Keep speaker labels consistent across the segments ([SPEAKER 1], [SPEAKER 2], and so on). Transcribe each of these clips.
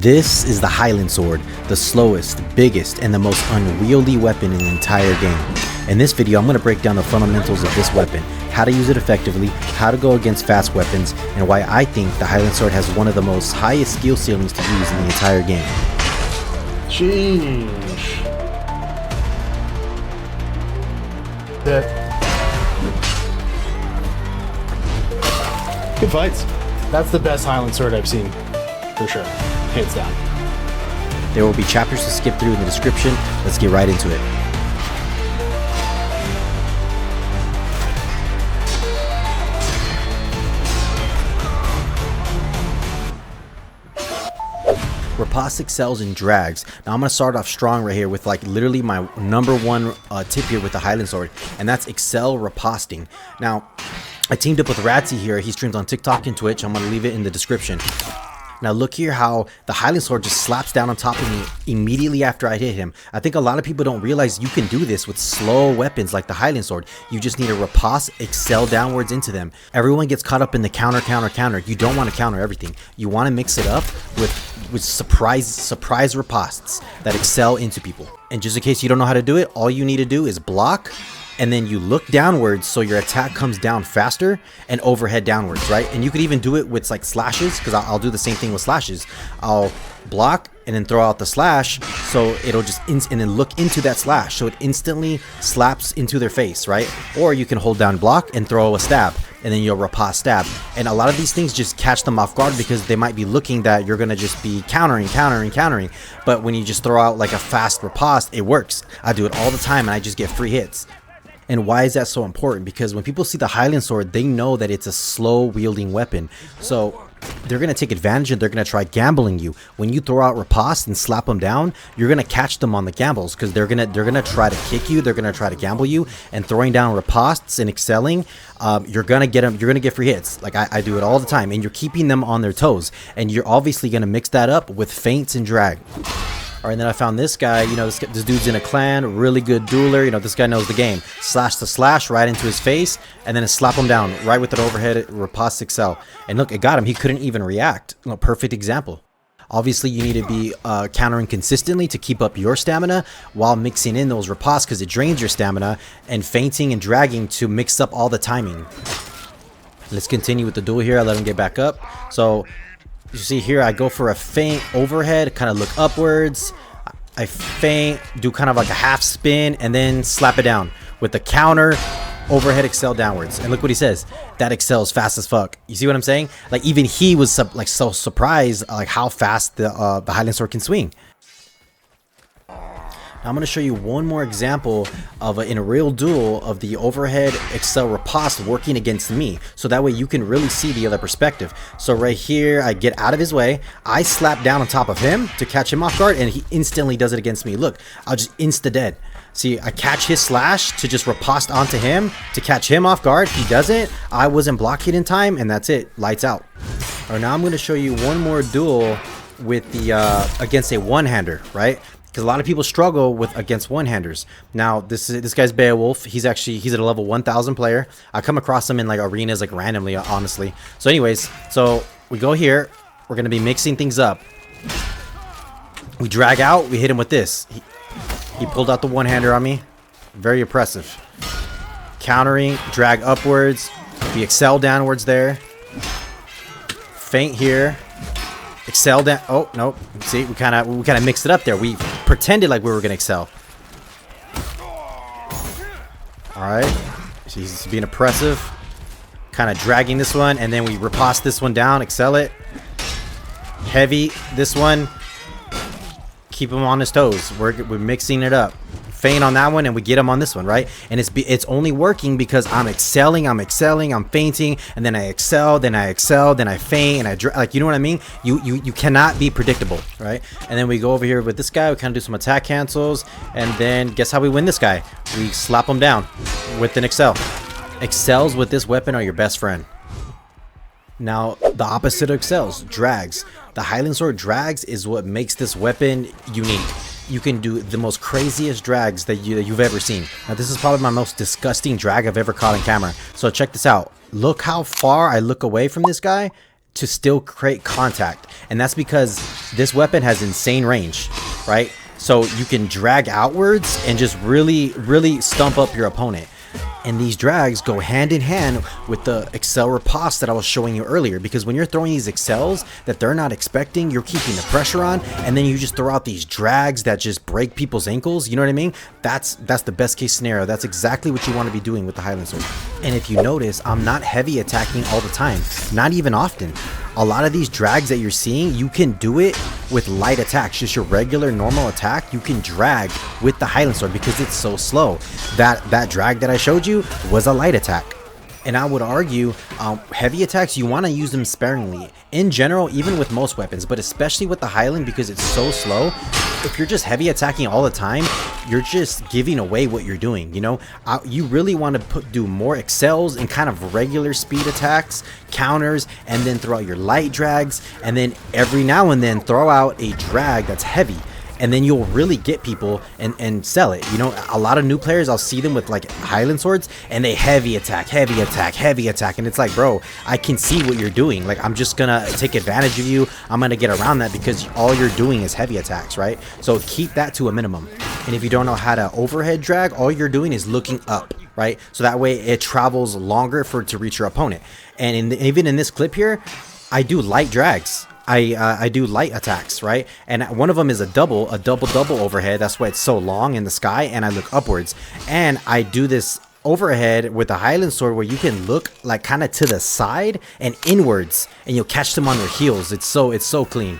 [SPEAKER 1] This is the Highland Sword, the slowest, biggest, and the most unwieldy weapon in the entire game. In this video, I'm going to break down the fundamentals of this weapon, how to use it effectively, how to go against fast weapons, and why I think the Highland Sword has one of the most highest skill ceilings to use in the entire game.
[SPEAKER 2] Sheesh. Good fights. That's the best Highland Sword I've seen, for sure. Hands down.
[SPEAKER 1] There will be chapters to skip through in the description. Let's get right into it. Riposte, Accels, and drags. Now I'm going to start off strong right here with like literally my number one tip here with the Highland Sword, and that's Accel riposting. Now I teamed up with Ratsy here. He streams on TikTok and Twitch. I'm going to leave it in the description. Now look here how the Highland Sword just slaps down on top of me immediately after I hit him. I think a lot of people don't realize you can do this with slow weapons like the Highland Sword. You just need to riposte, Accel downwards into them. Everyone gets caught up in the counter. You don't want to counter everything. You want to mix it up with surprise ripostes that Accel into people. And just in case you don't know how to do it, all you need to do is block, and then you look downwards so your attack comes down faster, and overhead downwards, right? And you could even do it with like slashes, because I'll do the same thing with slashes. I'll block and then throw out the slash, so it'll just and then look into that slash, so it instantly slaps into their face, right? Or you can hold down block and throw a stab, and then you'll riposte stab. And a lot of these things just catch them off guard because they might be looking that you're gonna just be countering. But when you just throw out like a fast riposte, it works. I do it all the time and I just get free hits. And why is that so important? Because when people see the Highland Sword, they know that it's a slow wielding weapon. So they're going to take advantage and they're going to try gambling you. When you throw out riposte and slap them down, you're going to catch them on the gambles because they're going to try to kick you. They're going to try to gamble you, and throwing down ripostes and excelling, you're going to get them. You're going to get free hits. Like I do it all the time, and you're keeping them on their toes. And you're obviously going to mix that up with feints and drag. All right, and then I found this guy. You know, this dude's in a clan, really good dueler. You know, this guy knows the game. Slash to slash right into his face, and then slap him down right with an overhead riposte Accel. And look, it got him. He couldn't even react. You know, perfect example. Obviously, you need to be countering consistently to keep up your stamina while mixing in those ripostes because it drains your stamina, and feinting and dragging to mix up all the timing. Let's continue with the duel here. I let him get back up. So you see here, I go for a feint overhead, kind of look upwards. I feint, do kind of like a half spin, and then slap it down with the counter overhead Accel downwards. And look what he says. That Accel is fast as fuck. You see what I'm saying? Like even he was so surprised like how fast the Highland Sword can swing. Now I'm going to show you one more example of in a real duel of the overhead Accel riposte working against me, so that way you can really see the other perspective. So right here, I get out of his way, I slap down on top of him to catch him off guard, and he instantly does it against me. Look, I'll just insta-dead. See, I catch his slash to just riposte onto him to catch him off guard. He doesn't. I wasn't blocking in time, and that's it. Lights out. All right, now I'm going to show you one more duel with the against a one-hander, right? Because a lot of people struggle with against one-handers. Now this guy's Beowulf. He's at a level 1000 player. I come across him in like arenas like randomly, honestly. So anyways, so we go here. We're gonna be mixing things up. We drag out. We hit him with this. He pulled out the one-hander on me. Very impressive. Countering, drag upwards. We Accel downwards there. Feint here. Accel down. Oh no! See, we kind of mixed it up there. We pretended like we were gonna Accel. All right, he's being oppressive. Kind of dragging this one, and then we riposte this one down. Accel it. Heavy this one. Keep him on his toes. We're mixing it up. Feint on that one, and we get him on this one, right? And it's only working because I'm excelling, I'm feinting, and then I Accel, then I feint, and like, you know what I mean? You cannot be predictable, right? And then we go over here with this guy. We kind of do some attack cancels, and then guess how we win this guy? We slap him down with an Accel. Accels with this weapon are your best friend. Now the opposite of Accels, drags. The Highland Sword drags is what makes this weapon unique. You can do the most craziest drags that you've ever seen. Now this is probably my most disgusting drag I've ever caught on camera. So check this out. Look how far I look away from this guy. to still create contact. And that's because this weapon has insane range, right? So you can drag outwards and just really stump up your opponent. And these drags go hand in hand with the Accel Riposte that I was showing you earlier, because when you're throwing these Accels that they're not expecting, you're keeping the pressure on, and then you just throw out these drags that just break people's ankles. You know what I mean? That's the best case scenario. That's exactly what you want to be doing with the Highland Sword. And if you notice, I'm not heavy attacking all the time, not even often. A lot of these drags that you're seeing, you can do it with light attacks, just your regular normal attack. You can drag with the Highland Sword because it's so slow. That drag that I showed you was a light attack. And I would argue heavy attacks, you want to use them sparingly in general, even with most weapons, but especially with the Highland because it's so slow. If you're just heavy attacking all the time, you're just giving away what you're doing. You know, you really want to do more Accels and kind of regular speed attacks, counters, and then throw out your light drags, and then every now and then throw out a drag that's heavy. And then you'll really get people and sell it. You know, a lot of new players, I'll see them with like Highland Swords and they heavy attack, heavy attack, heavy attack. And it's like, bro, I can see what you're doing. Like, I'm just gonna take advantage of you. I'm gonna get around that because all you're doing is heavy attacks, right? So keep that to a minimum. And if you don't know how to overhead drag, all you're doing is looking up, right? So that way it travels longer to reach your opponent. And even in this clip here, I do light drags. I do light attacks, right? And one of them is a double overhead. That's why it's so long in the sky, and I look upwards. And I do this overhead with the Highland Sword where you can look like kind of to the side and inwards, and you'll catch them on their heels. It's so clean.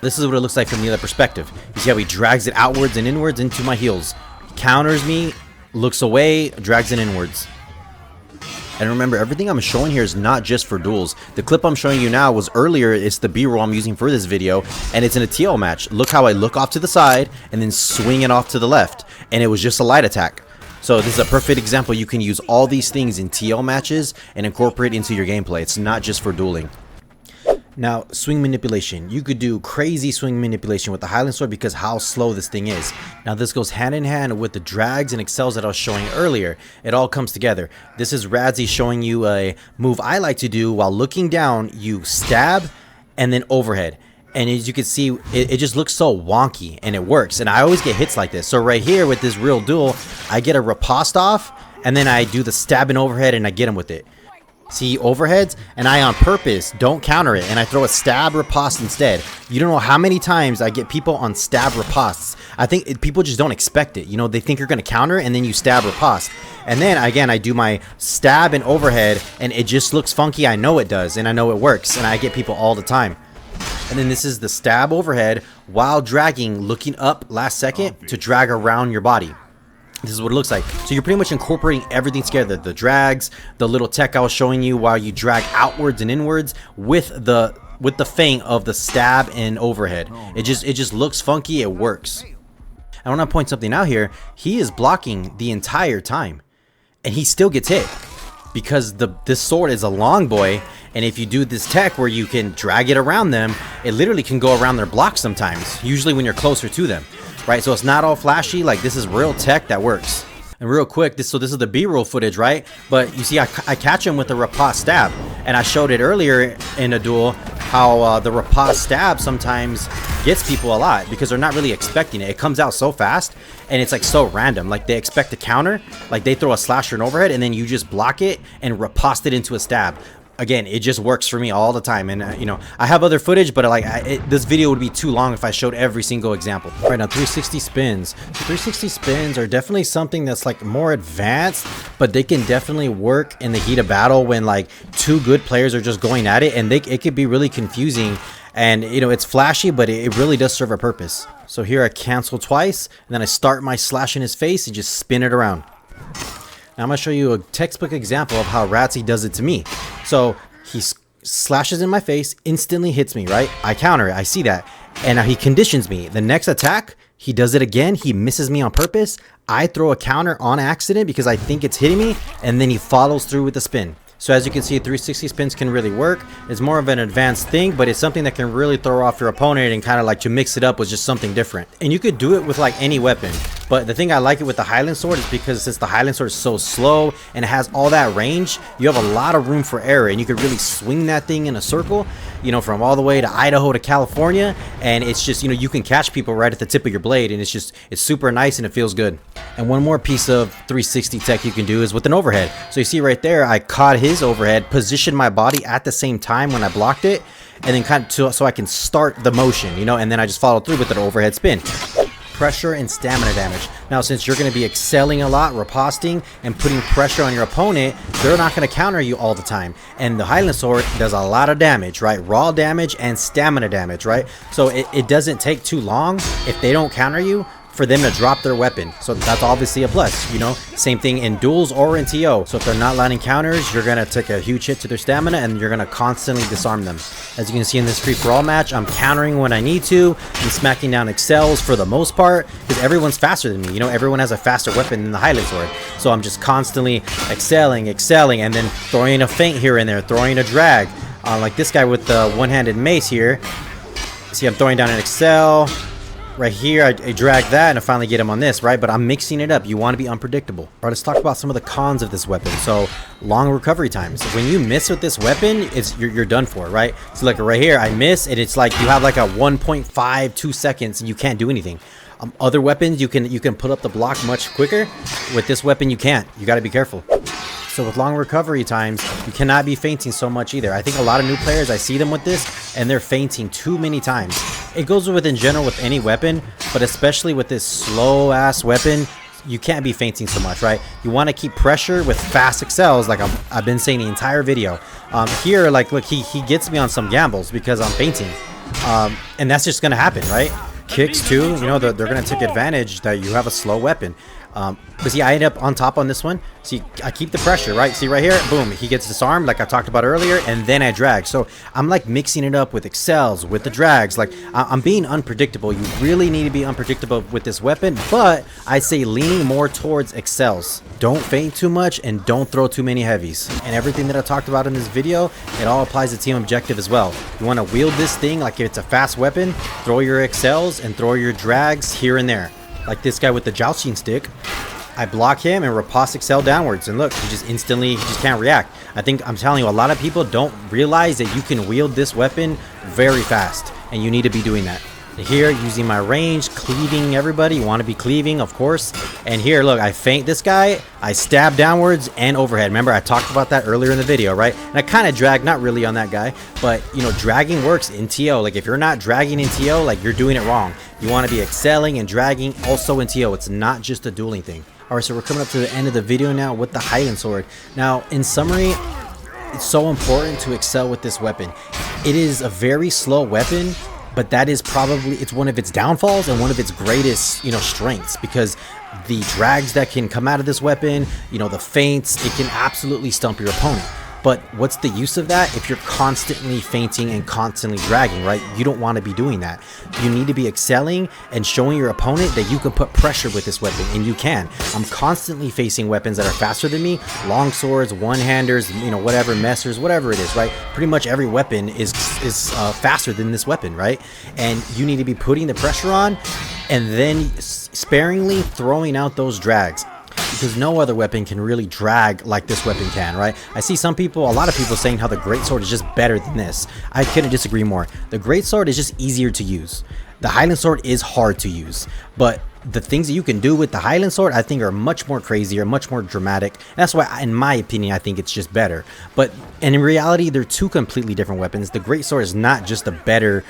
[SPEAKER 1] This is what it looks like from the other perspective. You see how he drags it outwards and inwards into my heels. Counters me, looks away, drags it inwards. And remember, everything I'm showing here is not just for duels. The clip I'm showing you now was earlier. It's the B-roll I'm using for this video, and it's in a TL match. Look how I look off to the side and then swing it off to the left, and it was just a light attack. So this is a perfect example. You can use all these things in TL matches and incorporate into your gameplay. It's not just for dueling. Now, swing manipulation. You could do crazy swing manipulation with the Highland Sword because how slow this thing is. Now, this goes hand in hand with the drags and Accels that I was showing earlier. It all comes together. This is Radzi showing you a move I like to do while looking down. You stab and then overhead. And as you can see, it just looks so wonky, and it works. And I always get hits like this. So right here with this real duel, I get a riposte off, and then I do the stab and overhead, and I get him with it. See, overheads, and I on purpose don't counter it, and I throw a stab riposte instead. You don't know how many times I get people on stab ripostes. I think people just don't expect it. You know, they think you're going to counter, and then you stab riposte. And then, again, I do my stab and overhead, and it just looks funky. I know it does, and I know it works, and I get people all the time. And then this is the stab overhead while dragging, looking up last second to drag around your body. This is what it looks like. So you're pretty much incorporating everything together. The drags, the little tech I was showing you while you drag outwards and inwards with the feint of the stab and overhead. It just looks funky. It works. I want to point something out here. He is blocking the entire time, and he still gets hit because this sword is a long boy. And if you do this tech where you can drag it around them, it literally can go around their block sometimes. Usually when you're closer to them. Right, so it's not all flashy. Like, this is real tech that works. And real quick, this is the B-roll footage, right? But you see, I catch him with a riposte stab, and I showed it earlier in a duel how the riposte stab sometimes gets people a lot because they're not really expecting it. It comes out so fast, and it's like so random. Like, they expect a counter, like they throw a slasher and overhead, and then you just block it and riposte it into a stab. Again, it just works for me all the time. And you know, I have other footage, but this video would be too long if I showed every single example. All right, now 360 spins. 360 spins are definitely something that's like more advanced, but they can definitely work in the heat of battle when like two good players are just going at it, and it could be really confusing. And you know, it's flashy, but it really does serve a purpose. So here I cancel twice, and then I start my slash in his face and just spin it around. Now I'm going to show you a textbook example of how Radzi does it to me. So he slashes in my face, instantly hits me, right? I counter it. I see that. And now he conditions me. The next attack, he does it again. He misses me on purpose. I throw a counter on accident because I think it's hitting me. And then he follows through with the spin. So as you can see, 360 spins can really work. It's more of an advanced thing, but it's something that can really throw off your opponent and kind of like to mix it up with just something different. And you could do it with like any weapon. But the thing I like it with the Highland Sword is because since the Highland Sword is so slow and it has all that range, you have a lot of room for error, and you could really swing that thing in a circle, you know, from all the way to Idaho to California, and it's just, you know, you can catch people right at the tip of your blade, and it's super nice and it feels good. And one more piece of 360 tech you can do is with an overhead. So you see right there, I caught his overhead, positioned my body at the same time when I blocked it, and then kind of so I can start the motion, you know, and then I just followed through with an overhead spin. Pressure and stamina damage. Now, since you're going to be excelling a lot, riposting, and putting pressure on your opponent, they're not going to counter you all the time. And the Highland Sword does a lot of damage, right? Raw damage and stamina damage, right? So it doesn't take too long if they don't counter you for them to drop their weapon. So that's obviously a plus, you know. Same thing in duels or in TO. So if they're not landing counters, you're gonna take a huge hit to their stamina and you're gonna constantly disarm them. As you can see in this free-for-all match, I'm countering when I need to. I'm smacking down Accels for the most part because everyone's faster than me. You know, everyone has a faster weapon than the Highland Sword. So I'm just constantly excelling, and then throwing a feint here and there, throwing a drag. Like this guy with the one-handed mace here. See, I'm throwing down an Accel. Right here, I drag that and I finally get him on this, right? But I'm mixing it up. You want to be unpredictable. All right, let's talk about some of the cons of this weapon. So, long recovery times. When you miss with this weapon, you're done for, right? So, like right here, I miss, and it's like you have like a 1.52 seconds and you can't do anything. Other weapons, you can put up the block much quicker. With this weapon, you can't. You got to be careful. So with long recovery times, you cannot be feinting so much either. I think a lot of new players, I see them with this, and they're feinting too many times. It goes with in general with any weapon, but especially with this slow-ass weapon, you can't be feinting so much, right? You want to keep pressure with fast Accels, like I've been saying the entire video. Here, like, look, he gets me on some gambles because I'm feinting. And that's just going to happen, right? Kicks too, you know, they're going to take advantage that you have a slow weapon. But see, I end up on top on this one. See, I keep the pressure, right? See right here, boom, he gets disarmed like I talked about earlier, and then I drag. So I'm like mixing it up with Accels, with the drags. Like I'm being unpredictable. You really need to be unpredictable with this weapon, but I say leaning more towards Accels. Don't feint too much and don't throw too many heavies. And everything that I talked about in this video, it all applies to team objective as well. You want to wield this thing like if it's a fast weapon, throw your Accels and throw your drags here and there. Like this guy with the jousting stick, I block him and riposte Accel downwards, and look, he just can't react. I'm telling you, a lot of people don't realize that you can wield this weapon very fast, and you need to be doing that. Here, using my range, cleaving everybody. You want to be cleaving, of course. And here, look, I feint this guy. I stab downwards and overhead. Remember, I talked about that earlier in the video, right? And I kind of drag, not really on that guy, but, you know, dragging works in TO. Like, if you're not dragging in TO, like, you're doing it wrong. You want to be excelling and dragging also in TO. It's not just a dueling thing. All right, so we're coming up to the end of the video now with the Highland Sword. Now, in summary, it's so important to excel with this weapon. It is a very slow weapon, but that is probably, it's one of its downfalls and one of its greatest, you know, strengths, because the drags that can come out of this weapon, you know, the feints, it can absolutely stump your opponent. But what's the use of that if you're constantly feinting and constantly dragging, right? You don't want to be doing that. You need to be excelling and showing your opponent that you can put pressure with this weapon, and you can. I'm constantly facing weapons that are faster than me, long swords, one-handers, you know, whatever, messers, whatever it is, right? Pretty much every weapon is faster than this weapon, right? And you need to be putting the pressure on and then sparingly throwing out those drags, because no other weapon can really drag like this weapon can, right? I see a lot of people saying how the Greatsword is just better than this. I couldn't disagree more. The Greatsword is just easier to use. The Highland Sword is hard to use, but the things that you can do with the Highland Sword, I think, are much more crazier, much more dramatic. And that's why, in my opinion, I think it's just better. And in reality, they're two completely different weapons. The Greatsword is not just a better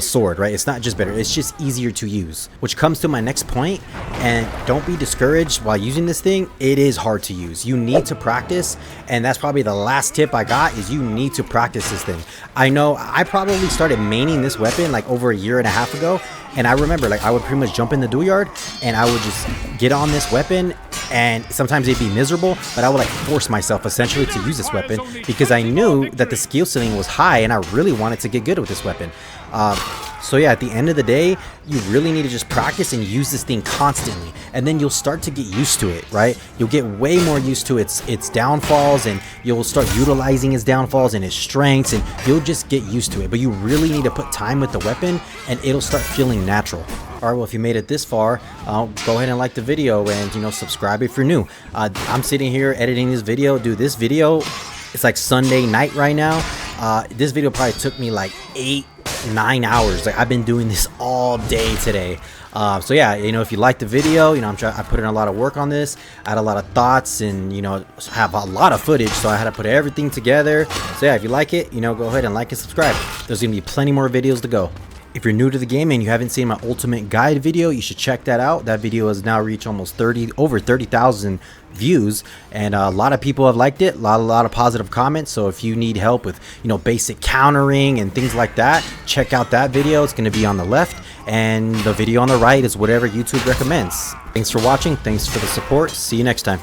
[SPEAKER 1] sword, right? It's not just better, it's just easier to use, which comes to my next point. And don't be discouraged while using this thing. It is hard to use. You need to practice, and that's probably the last tip I got, is you need to practice this thing. I know I probably started maining this weapon like over a year and a half ago, and I remember, like, I would pretty much jump in the duel yard and I would just get on this weapon, and sometimes it'd be miserable, but I would like force myself essentially to use this weapon because I knew that the skill ceiling was high and I really wanted to get good with this weapon. So yeah, at the end of the day, you really need to just practice and use this thing constantly, and then you'll start to get used to it, right? You'll get way more used to its downfalls, and you'll start utilizing its downfalls and its strengths, and you'll just get used to it. But you really need to put time with the weapon, and it'll start feeling natural. All right, well, if you made it this far, go ahead and like the video and, you know, subscribe if you're new. I'm sitting here editing this video. Dude, this video, it's like Sunday night right now. This video probably took me like 8-9 hours. Like, I've been doing this all day today. So yeah, you know, if you like the video, you know, I put in a lot of work on this. I had a lot of thoughts and, you know, have a lot of footage, so I had to put everything together. So yeah, if you like it, you know, go ahead and like and subscribe. There's gonna be plenty more videos to go. If you're new to the game and you haven't seen my ultimate guide video, you should check that out. That video has now reached almost over 30,000 views, and a lot of people have liked it. A lot of positive comments. So if you need help with, you know, basic countering and things like that, check out that video. It's going to be on the left, and the video on the right is whatever YouTube recommends. Thanks for watching. Thanks for the support. See you next time.